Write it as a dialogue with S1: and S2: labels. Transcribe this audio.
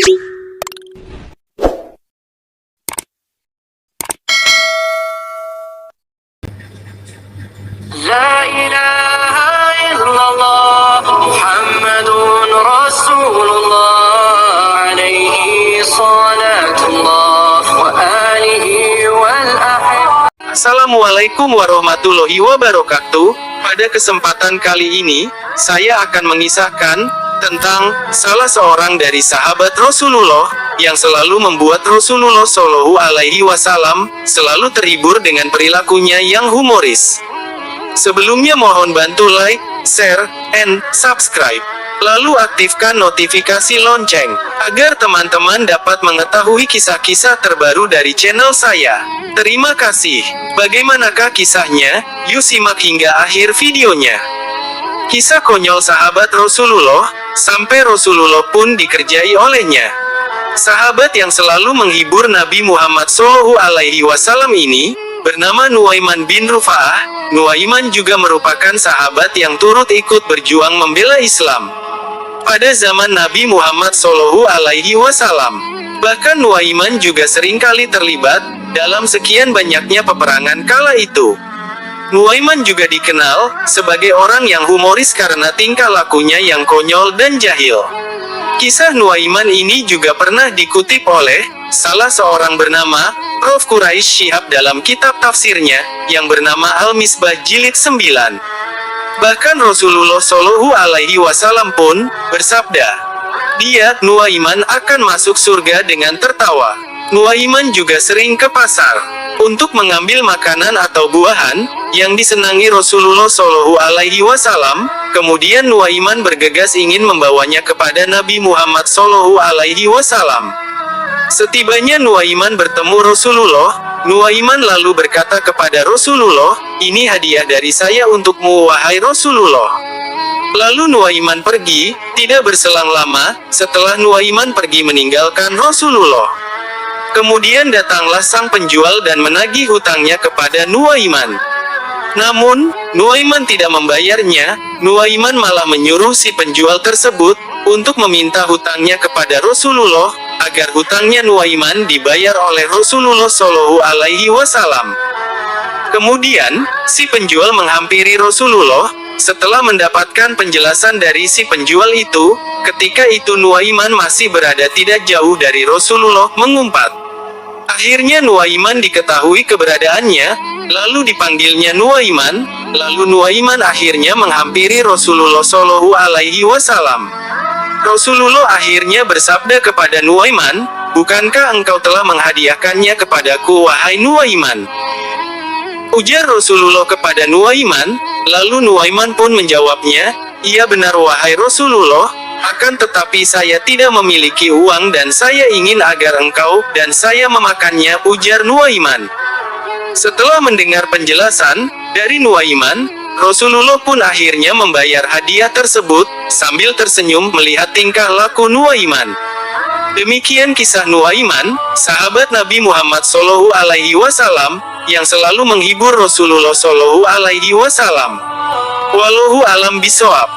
S1: La ilaha illallah Muhammadun Rasulullah alaihi salatullah wa alihi wal ahib.
S2: Assalamualaikum warahmatullahi wabarakatuh. Pada kesempatan kali ini, saya akan mengisahkan tentang salah seorang dari sahabat Rasulullah yang selalu membuat Rasulullah Shallallahu Alaihi Wasallam selalu terhibur dengan perilakunya yang humoris. Sebelumnya mohon bantu like, share, and subscribe. Lalu aktifkan notifikasi lonceng, agar teman-teman dapat mengetahui kisah-kisah terbaru dari channel saya. Terima kasih. Bagaimanakah kisahnya? Yuk simak hingga akhir videonya. Kisah konyol sahabat Rasulullah, sampai Rasulullah pun dikerjai olehnya. Sahabat yang selalu menghibur Nabi Muhammad SAW ini, bernama Nuaiman bin Rufa'ah. Nuaiman juga merupakan sahabat yang turut ikut berjuang membela Islam pada zaman Nabi Muhammad SAW. Bahkan Nuaiman juga seringkali terlibat dalam sekian banyaknya peperangan kala itu. Nuaiman juga dikenal sebagai orang yang humoris karena tingkah lakunya yang konyol dan jahil. Kisah Nuaiman ini juga pernah dikutip oleh salah seorang bernama Prof. Quraisy Shihab dalam kitab tafsirnya yang bernama Al-Misbah Jilid 9. Bahkan Rasulullah Shallallahu Alaihi Wasallam pun bersabda, dia, Nuaiman, akan masuk surga dengan tertawa. Nuaiman juga sering ke pasar untuk mengambil makanan atau buahan yang disenangi Rasulullah Shallallahu Alaihi Wasallam. Kemudian Nuaiman bergegas ingin membawanya kepada Nabi Muhammad Shallallahu Alaihi Wasallam. Setibanya Nuaiman bertemu Rasulullah, Nuaiman lalu berkata kepada Rasulullah, ini hadiah dari saya untukmu wahai Rasulullah. Lalu Nuaiman pergi. Tidak berselang lama, setelah Nuaiman pergi meninggalkan Rasulullah, kemudian datanglah sang penjual dan menagih hutangnya kepada Nuaiman. Namun, Nuaiman tidak membayarnya. Nuaiman malah menyuruh si penjual tersebut untuk meminta hutangnya kepada Rasulullah, agar hutangnya Nuaiman dibayar oleh Rasulullah Shallallahu Alaihi Wasallam. Kemudian, si penjual menghampiri Rasulullah. Setelah mendapatkan penjelasan dari si penjual itu, ketika itu Nuaiman masih berada tidak jauh dari Rasulullah mengumpat. Akhirnya Nuaiman diketahui keberadaannya, lalu dipanggilnya Nuaiman, lalu Nuaiman akhirnya menghampiri Rasulullah Shallallahu Alaihi Wasallam. Rasulullah akhirnya bersabda kepada Nuaiman, bukankah engkau telah menghadiahkannya kepadaku wahai Nuaiman? Ujar Rasulullah kepada Nuaiman, lalu Nuaiman pun menjawabnya, iya benar wahai Rasulullah, akan tetapi saya tidak memiliki uang dan saya ingin agar engkau dan saya memakannya, ujar Nuaiman. Setelah mendengar penjelasan dari Nuaiman, Rasulullah pun akhirnya membayar hadiah tersebut, sambil tersenyum melihat tingkah laku Nuaiman. Demikian kisah Nuaiman, sahabat Nabi Muhammad Shallallahu Alaihi Wasallam, yang selalu menghibur Rasulullah Shallallahu Alaihi Wasallam. Wallahu alam bishawab.